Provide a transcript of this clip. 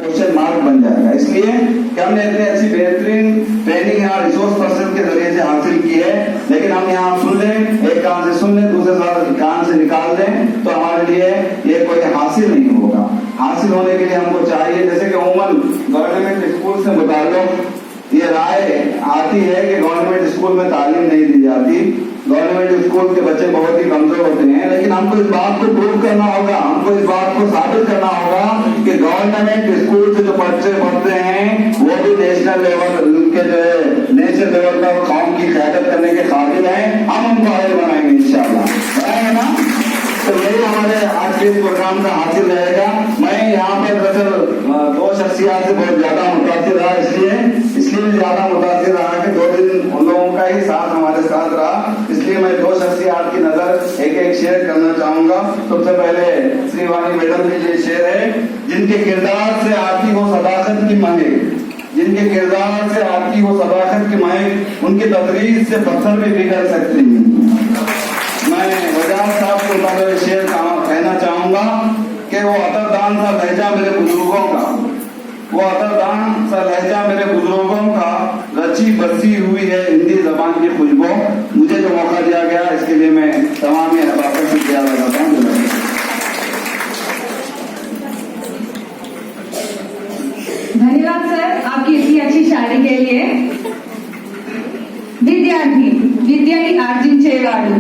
Question mark बन जाएगा। इसलिए कि हमने इतनी अच्छी बेहतरीन ट्रेनिंग यहाँ रिसोर्स पर्सन के जरिए से हासिल की है, लेकिन हम यहाँ सुन लें, एक कान से सुन लें, दूसरे कान से निकाल दें, तो हमारे लिए ये कोई हासिल नहीं होगा। हासिल होने के लिए हमको चाहिए, जैसे कि उमूमन गवर्नमेंट स्कूल से मुताल्लिक ये राय आती है कि गवर्नमेंट स्कूल में तालीम नहीं दी जाती, गवर्नमेंट स्कूल के बच्चे बहुत ही कमजोर होते हैं, लेकिन हमको इस बात को प्रूव करना होगा, हमको इस बात को साबित करना होगा कि गवर्नमेंट स्कूल से जो बच्चे पढ़ते हैं वो भी नेशनल लेवल के जो है नेशनल लेवल पर कौम की क़यादत करने के काबिल हैं। हम उनको आगे बनाएंगे इंशाअल्लाह, बनाएंगे ना। तो यही हमारे आज के इस प्रोग्राम का हासिल रहेगा। मैं यहाँ पर दरअसल दो शख्सियत से बहुत ज्यादा मुतासिर रहा, इसलिए ज्यादा मुतासिर रहा कि 2 दिन उन लोगों का ही साथ हमारे साथ रहा, इसलिए मैं 2 शख्सियत की नजर एक एक शेयर करना चाहूंगा। सबसे पहले श्रीवाणी मैडम की ये शेर है, जिनके किरदार से आती हो सदाकत की महक, जिनके किरदार से आती हो सदाकत की महक, उनकी तदरीस से पत्थर भी पिघल सकती है। मैं वजाद साहब को मतलब शेर कहना चाहूंगा कि वो अतरदान सा लहजा मेरे बुजुर्गों का, वो अतरदान सा लहजा मेरे बुजुर्गों का, रची बसी हुई है हिंदी जबान की खुशबू। मुझे जो मौका दिया गया इसके लिए मैं तमाम अहबाब से किया लगाता हूँ। धन्यवाद सर आपकी इतनी अच्छी शायरी के लिए। विद्यार्थी आर्जिंచేవాడు